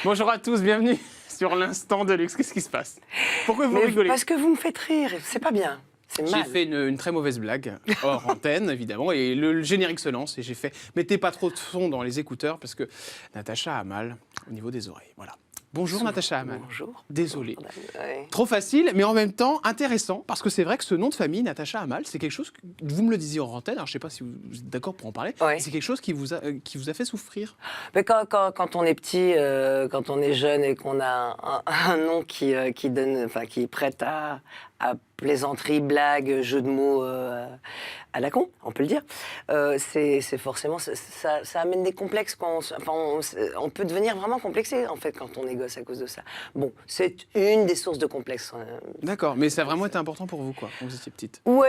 Bonjour à tous, bienvenue sur l'instant de luxe. Qu'est-ce qui se passe? Pourquoi vous rigolez? Parce que vous me faites rire, c'est pas bien. C'est mal. J'ai fait une très mauvaise blague, hors antenne évidemment, et le générique se lance et j'ai fait « Mettez pas trop de son dans les écouteurs parce que Natacha a mal au niveau des oreilles. » Voilà. Bonjour Natacha Hamel. Bonjour. Désolé. Ouais. Trop facile, mais en même temps intéressant, parce que c'est vrai que ce nom de famille, Natacha Hamel, c'est quelque chose, que vous me le disiez en antenne, alors je ne sais pas si vous êtes d'accord pour en parler, Ouais. c'est quelque chose qui vous a fait souffrir. Mais quand on est petit, quand on est jeune et qu'on a un nom qui prête à plaisanterie, blague, jeu de mots à la con, on peut le dire, c'est forcément, ça amène des complexes. On peut devenir vraiment complexé en fait quand on est gosse à cause de ça. Bon, c'est une des sources de complexes. D'accord, mais ça a vraiment été important pour vous, quoi, quand vous étiez petite. Oui.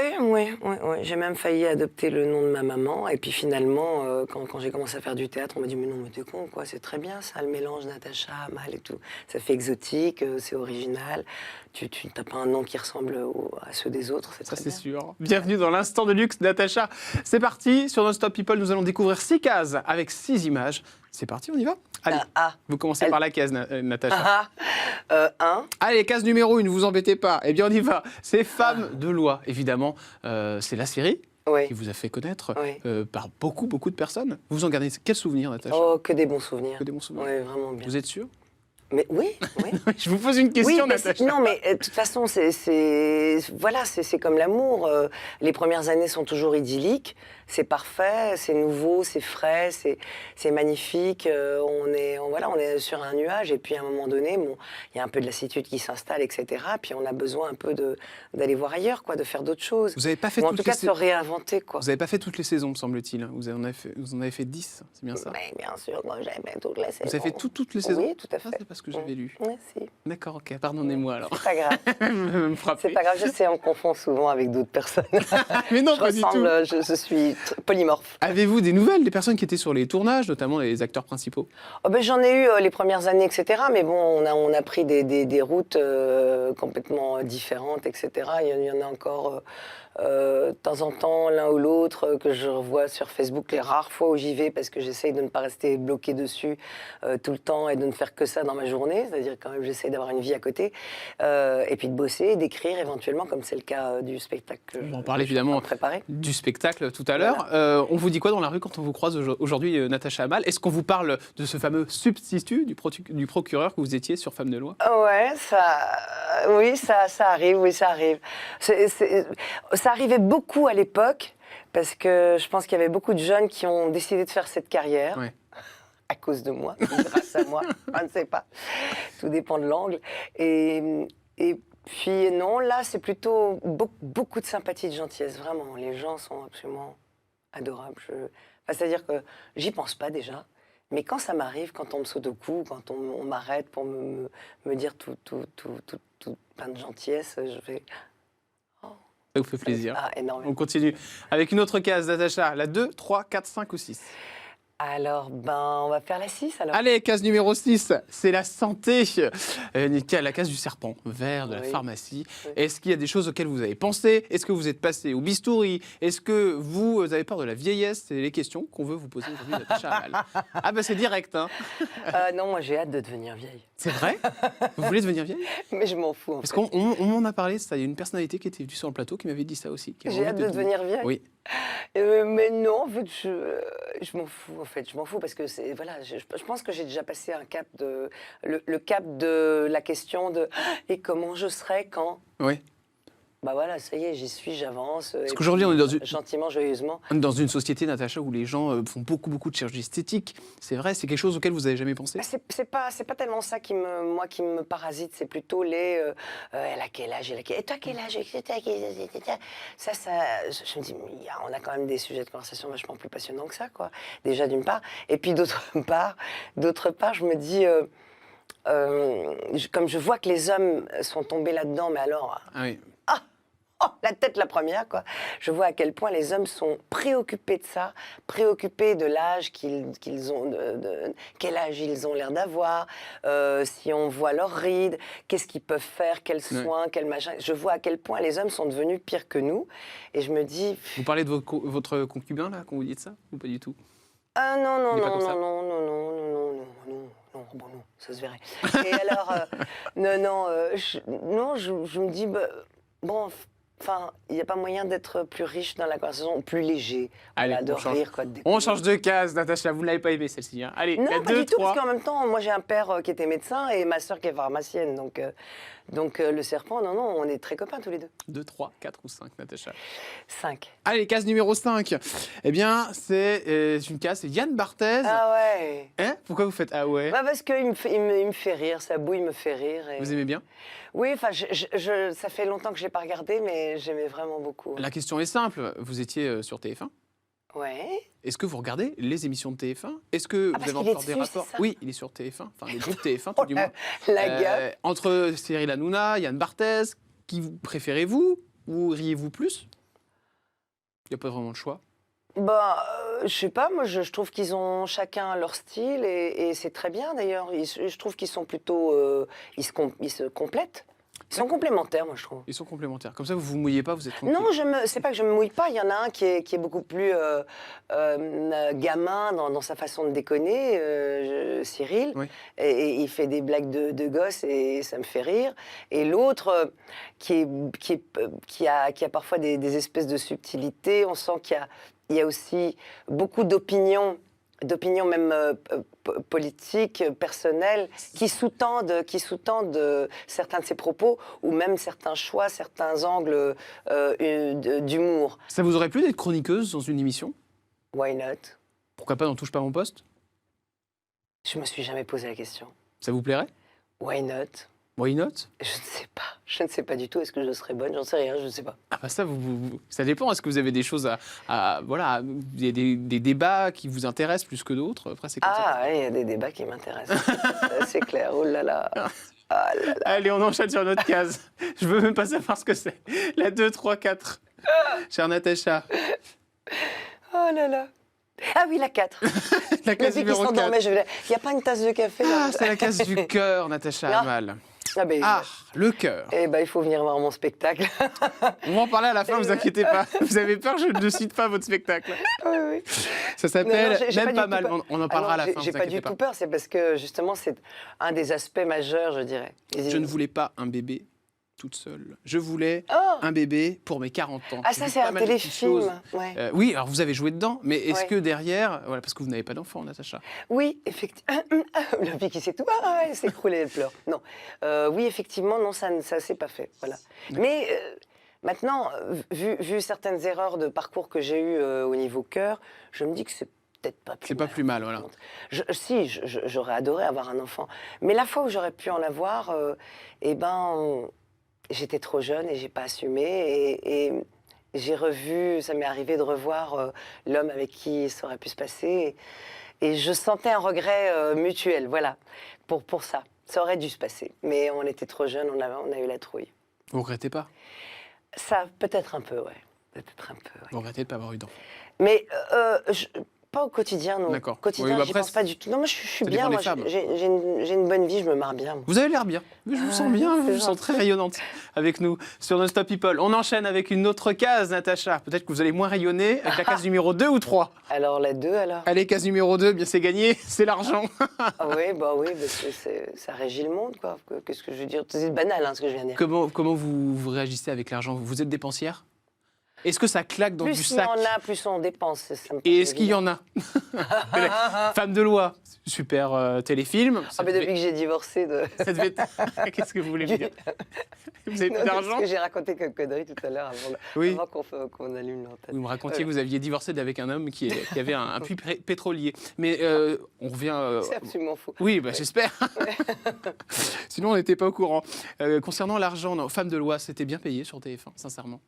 J'ai même failli adopter le nom de ma maman. Et puis finalement, quand j'ai commencé à faire du théâtre, on m'a dit « Mais non, mais t'es con, quoi, c'est très bien ça, le mélange Natacha, Hamel et tout. Ça fait exotique, c'est original. Tu n'as pas un nom qui ressemble à ceux des autres, c'est Ça, très c'est bien. sûr. Bienvenue dans l'instant de luxe, Natacha. C'est parti, sur Non Stop People, nous allons découvrir 6 cases avec 6 images. C'est parti, on y va? Allez, vous commencez par la case, Natacha. 1. Allez, case numéro 1, ne vous embêtez pas. Eh bien, on y va. C'est Femmes de loi, évidemment. C'est la série Oui. qui vous a fait connaître Oui. par beaucoup de personnes. Vous en gardez quel souvenir, Natacha? Oh, que des bons souvenirs. Que des bons souvenirs. Oui, vraiment bien. Vous êtes sûr? Mais oui. Je vous pose une question, Natacha. Non, mais de toute façon, c'est comme l'amour. Les premières années sont toujours idylliques. C'est parfait, c'est nouveau, c'est frais, c'est magnifique. On est sur un nuage. Et puis à un moment donné, bon, il y a un peu de lassitude qui s'installe, etc. Puis on a besoin un peu d'aller voir ailleurs, quoi, de faire d'autres choses. Vous n'avez pas fait Ou en tout cas de se réinventer, quoi. Vous n'avez pas fait toutes les saisons, me semble-t-il. Vous en avez fait 10, c'est bien ça? Mais bien sûr, moi j'aime toutes les saisons. Vous avez fait toutes les saisons? Oui, tout à fait. C'est parce que j'avais lu. Oui, si. D'accord, ok, pardonnez-moi alors. C'est pas grave. Me frapper. C'est pas grave, je sais, on me confond souvent avec d'autres personnes. Mais non, pas du tout. Je suis polymorphe. Avez-vous des nouvelles des personnes qui étaient sur les tournages, notamment les acteurs principaux? J'en ai eu les premières années, etc. Mais bon, on a pris des routes complètement différentes, etc. Il y en a encore de temps en temps, l'un ou l'autre, que je revois sur Facebook, les rares fois où j'y vais, parce que j'essaye de ne pas rester bloqué dessus tout le temps et de ne faire que ça dans ma journée. C'est-à-dire quand même, j'essaie d'avoir une vie à côté. Et puis de bosser, d'écrire éventuellement, comme c'est le cas du spectacle que On va en parler évidemment préparé. du spectacle tout à l'heure. On vous dit quoi dans la rue quand on vous croise aujourd'hui, Natacha Hamel? Est-ce qu'on vous parle de ce fameux substitut du procureur que vous étiez sur Femmes de loi? Ouais, ça arrive, oui, ça arrive. Ça arrivait beaucoup à l'époque, parce que je pense qu'il y avait beaucoup de jeunes qui ont décidé de faire cette carrière. Ouais. À cause de moi, grâce à moi, je ne sais pas. Tout dépend de l'angle. Et puis non, là, c'est plutôt beaucoup de sympathie, de gentillesse, vraiment. Les gens sont absolument adorables. C'est-à-dire que j'y pense pas déjà, mais quand ça m'arrive, quand on me saute au cou, quand on m'arrête pour me dire tout plein de gentillesse, je fais... Ça vous fait plaisir. Énormément. On continue avec une autre case, Natacha, la 2, 3, 4, 5 ou 6. Alors, on va faire la 6 alors. Allez, case numéro 6, c'est la santé. La case du serpent vert de la pharmacie. Oui. Est-ce qu'il y a des choses auxquelles vous avez pensé? Est-ce que vous êtes passé au bistouri? Est-ce que vous avez peur de la vieillesse? C'est les questions qu'on veut vous poser aujourd'hui, Natacha Hamel. Ah bah c'est direct, hein. Non, moi j'ai hâte de devenir vieille. C'est vrai? Vous voulez devenir vieille? Mais je m'en fous en Parce fait. qu'on m'en a parlé, il y a une personnalité qui était venue sur le plateau qui m'avait dit ça aussi. J'ai hâte de devenir vieille? Oui. Mais non, en fait, je m'en fous, en fait. Je m'en fous parce que je pense que j'ai déjà passé un cap le cap de la question de « et comment je serai quand ?» Oui. Bah voilà, ça y est, j'y suis, j'avance. Parce qu'aujourd'hui, on est gentiment, joyeusement. dans une société, Natacha, où les gens font beaucoup de chirurgie esthétique. C'est vrai, c'est quelque chose auquel vous n'avez jamais pensé? C'est pas tellement ça qui me parasite, c'est plutôt elle a quel âge, et toi quel âge, ça, je me dis, on a quand même des sujets de conversation vachement plus passionnants que ça, quoi. Déjà d'une part, et puis d'autre part, je me dis, comme je vois que les hommes sont tombés là-dedans, mais alors... Ah oui. La tête la première, quoi. Je vois à quel point les hommes sont préoccupés de ça, préoccupés de l'âge qu'ils ont, quel âge ils ont l'air d'avoir, si on voit leurs rides, qu'est-ce qu'ils peuvent faire, quels soins, quel machin. Je vois à quel point les hommes sont devenus pires que nous, et je me dis... Vous parlez de votre concubin, là, quand vous dites ça, ou pas du tout? Ah non, non, Il est pas non, comme ça? non, non, non, non, non, non, non, non, non, bon, non, ça se verrait. Et alors, non, non, non, je me dis, bah, bon, enfin, il n'y a pas moyen d'être plus riche dans la conversation, ou plus léger, Allez, voilà, de on change. rire, quoi, de On déconner. change de case, Natacha, vous ne l'avez pas aimé celle-ci. Hein. Allez, Non, il y a pas 2, du tout, parce 3. qu'en même temps, moi j'ai un père qui était médecin et ma sœur qui est pharmacienne, donc le serpent, non, non, on est très copains tous les deux. 2, 3, 4 ou 5, Natacha. 5. Allez, case numéro 5. Eh bien, c'est une case, c'est Yann Barthès. Ah ouais. Hein? Pourquoi vous faites ah ouais? Bah parce qu'il il me fait rire, sa bouille me fait rire. Et... Vous aimez bien? Oui, enfin, ça fait longtemps que je l'ai pas regardé, mais j'aimais vraiment beaucoup. La question est simple. Vous étiez sur TF1. Ouais. Est-ce que vous regardez les émissions de TF1? Est-ce que Ah, vous parce avez qu'il est encore des dessus, rapports? c'est ça? Oui, il est sur TF1, enfin le groupe TF1 Oh, tout du moins. la gaffe. Entre Cyril Hanouna, Yann Barthès, qui vous préférez-vous? Ou riez-vous plus? Il n'y a pas vraiment de choix. Bah, je sais pas, moi je trouve qu'ils ont chacun leur style et c'est très bien d'ailleurs. Je trouve qu'ils sont plutôt. Ils se complètent. Ils sont complémentaires, moi je trouve. Ils sont complémentaires. Comme ça, vous vous mouillez pas, vous êtes tranquille. Non, c'est pas que je me mouille pas. Il y en a un qui est beaucoup plus gamin dans sa façon de déconner, Cyril. Oui. Et il fait des blagues de gosse et ça me fait rire. Et l'autre qui a parfois des espèces de subtilités. On sent qu'il y a aussi beaucoup d'opinions même politiques, personnelles, qui sous-tendent certains de ses propos ou même certains choix, certains angles d'humour. Ça vous aurait plu d'être chroniqueuse dans une émission? Why not? Pourquoi pas dans Touche pas mon poste? Je me suis jamais posé la question. Ça vous plairait? Why not? Why not? Je ne sais pas. Je ne sais pas du tout. Est-ce que je serais bonne? J'en sais rien. Je ne sais pas. Ah bah ça, ça dépend. Est-ce que vous avez des choses voilà, il y a des débats qui vous intéressent plus que d'autres? Après, c'est comme ça. Ah, ouais, il y a des débats qui m'intéressent. Ça, c'est clair. Oh là là. Ah là là. Allez, on enchaîne sur notre case. Je veux même pas savoir ce que c'est. La 2, 3, 4. Chère Natacha. Oh là là. Ah oui, la 4. La case Depuis qu'il numéro 4. s'endormait, il n'y a pas une tasse de café là? Ah, c'est la case du cœur, Natacha Non. Amal. Ah, ben, Ah, le cœur. eh ben, il faut venir voir mon spectacle. On va en parler à la fin, vous inquiétez pas. Vous avez peur, je ne cite pas votre spectacle. Oui, oui. Ça Non, s'appelle non, j'ai Même pas pas du mal. tout peur. On en Ah parlera non, à la fin, J'ai vous pas inquiétez du pas. tout peur, c'est parce que justement, c'est un des aspects majeurs, je dirais. Je ne voulais pas un bébé toute seule. Je voulais Oh un bébé pour mes 40 ans. Ah, J'ai ça, vu c'est pas un mal de petites choses. téléfilm. Ouais. Oui, alors vous avez joué dedans, mais est-ce Ouais. que derrière, voilà, parce que vous n'avez pas d'enfant, Natacha. Oui, effectivement. La fille qui sait tout, ah, elle s'est écroulée, elle pleure. Non. Oui, effectivement, non, ça s'est pas fait. Voilà. Mais maintenant, vu certaines erreurs de parcours que j'ai eues au niveau cœur, je me dis que c'est peut-être pas plus C'est pas mal. plus mal, voilà. J'aurais adoré avoir un enfant. Mais la fois où j'aurais pu en avoir, eh ben, j'étais trop jeune et j'ai pas assumé. Et j'ai revu, ça m'est arrivé de revoir l'homme avec qui ça aurait pu se passer. Et je sentais un regret mutuel, voilà, pour ça. Ça aurait dû se passer. Mais on était trop jeunes, on a eu la trouille. Vous regrettez pas? Ça, peut-être un peu, ouais. Peut-être un peu, ouais. Vous regrettez de pas avoir eu d'enfant? Mais pas au quotidien, non. D'accord. Au quotidien, Oui, bah j'y après, pense pas du tout. Non, moi, je suis ça bien. dépend des Moi, femmes. j'ai une bonne vie, je me marre bien. moi. Vous avez l'air bien. Je vous sens bien, je c'est vous sens gentil. très rayonnante avec nous sur nos Stop People. On enchaîne avec une autre case, Natacha. Peut-être que vous allez moins rayonner avec la case numéro 2 ou 3. Alors, la 2, alors? Allez, case numéro 2, bien c'est gagné, c'est l'argent. Ah oui, parce que ça régit le monde, quoi. Qu'est-ce que je veux dire? C'est banal, hein, ce que je viens de dire. Comment vous réagissez avec l'argent? Vous êtes dépensière? Est-ce que ça claque dans du Plus il y sac? en a, plus on dépense. Ça me Et paraît est-ce qu'il y en a? Femme de loi, super téléfilm. Ah, mais depuis que j'ai divorcé de... Ça devait être- Qu'est-ce que vous voulez me dire? Vous avez Non, plus parce d'argent? que j'ai raconté quelques conneries tout à l'heure Oui. avant qu'on allume l'antenne. Vous me racontiez que vous aviez divorcé avec un homme qui avait un puits pétrolier. Mais on revient... C'est absolument faux. Oui, bah, j'espère. Sinon, on n'était pas au courant. Concernant l'argent, non, Femme de loi, c'était bien payé sur TF1, sincèrement.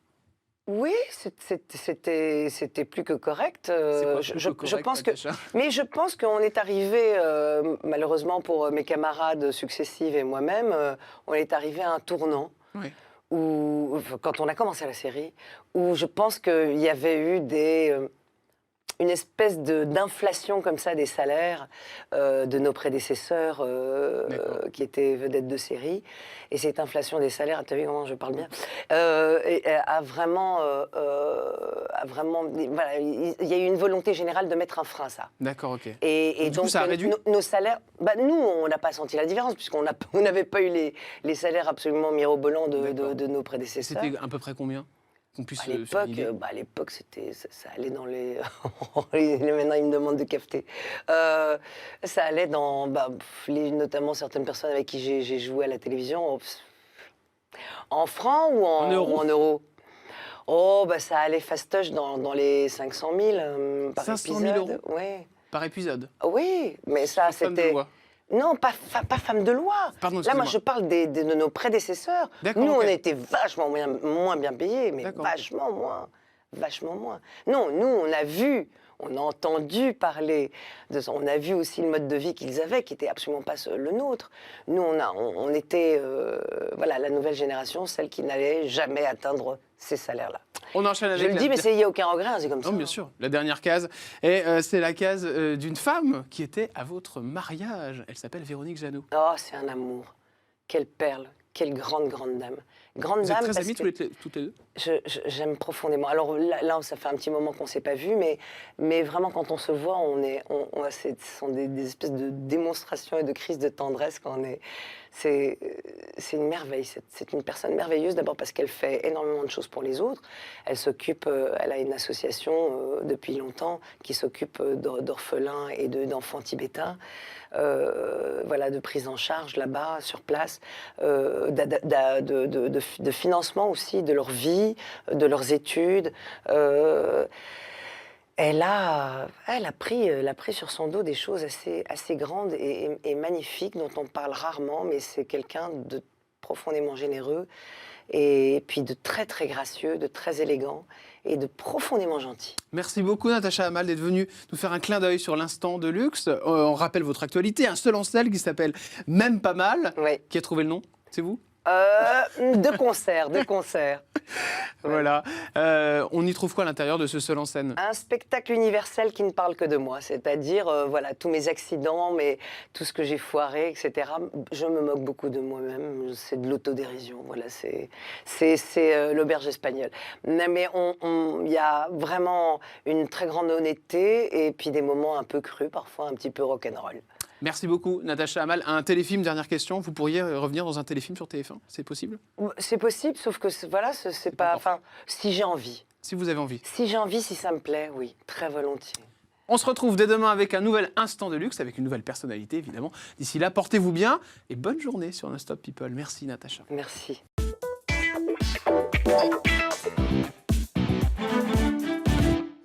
Oui, c'était plus que correct. C'est quoi, Je plus je correct, pense que... Natacha? Mais je pense qu'on est arrivé, malheureusement pour mes camarades successives et moi-même, on est arrivé à un tournant Oui. où, quand on a commencé la série, où je pense qu'il y avait eu des une espèce d'inflation comme ça des salaires de nos prédécesseurs qui étaient vedettes de série. Et cette inflation des salaires, tu as vu comment je parle bien, a vraiment, voilà, il y a eu une volonté générale de mettre un frein à ça. D'accord, ok. Et du donc coup, ça a réduit nos salaires, nous, on n'a pas senti la différence puisqu'on n'avait pas eu les salaires absolument mirobolants de nos prédécesseurs. C'était à peu près combien? Qu'on puisse À l'époque, ça allait dans les... Maintenant, ils me demandent de capter. Ça allait dans... notamment certaines personnes avec qui j'ai joué à la télévision. En francs ou en euros? Oh, ça allait fastoche dans les 500 000 par 500 épisode. 000 euros Ouais. par épisode? Oui, mais ça, c'était... Non, pas femme de loi. Pardon, là, moi, je parle de nos prédécesseurs. Nous, on était vachement moins bien payés, mais vachement moins. Vachement moins. Non, nous, on a vu, on a entendu parler de ça. On a vu aussi le mode de vie qu'ils avaient, qui n'était absolument pas le nôtre. Nous, on était voilà, la nouvelle génération, celle qui n'allait jamais atteindre ces salaires-là. On enchaîne avec Je le dis, mais il n'y a aucun regret, c'est comme ça. Non, bien sûr. La dernière case, et c'est la case d'une femme qui était à votre mariage. Elle s'appelle Véronique Jeannot. Oh, c'est un amour. Quelle perle. Quelle grande dame. Grande Vous dame. êtes très amies toutes les deux? J'aime profondément. Alors là, ça fait un petit moment qu'on ne s'est pas vus, mais vraiment, quand on se voit, ce sont des espèces de démonstrations et de crises de tendresse quand on est... C'est une merveille. C'est une personne merveilleuse, d'abord parce qu'elle fait énormément de choses pour les autres. Elle a une association depuis longtemps qui s'occupe d'orphelins et d'enfants tibétains. Voilà, de prise en charge là-bas, sur place, de financement aussi de leur vie, de leurs études. Elle a pris sur son dos des choses assez grandes et magnifiques dont on parle rarement, mais c'est quelqu'un de profondément généreux et puis de très très gracieux, de très élégant et de profondément gentil. Merci beaucoup Natacha Hamel d'être venue nous faire un clin d'œil sur l'instant de luxe. On rappelle votre actualité, un seul en selle qui s'appelle Même pas mal. Oui. Qui a trouvé le nom? C'est vous? De concert. Voilà. On y trouve quoi à l'intérieur de ce seul en scène? Un spectacle universel qui ne parle que de moi, c'est-à-dire voilà, tous mes accidents, tout ce que j'ai foiré, etc. Je me moque beaucoup de moi-même, c'est de l'autodérision, voilà, c'est l'auberge espagnole. Mais il y a vraiment une très grande honnêteté et puis des moments un peu crus, parfois un petit peu rock'n'roll. Merci beaucoup, Natacha Hamel. Un téléfilm, dernière question. Vous pourriez revenir dans un téléfilm sur TF1? C'est possible? C'est possible, sauf que voilà, c'est pas. Enfin, si j'ai envie. Si vous avez envie. Si j'ai envie, si ça me plaît, oui, très volontiers. On se retrouve dès demain avec un nouvel instant de luxe, avec une nouvelle personnalité, évidemment. D'ici là, portez-vous bien et bonne journée sur Non Stop People. Merci, Natacha. Merci.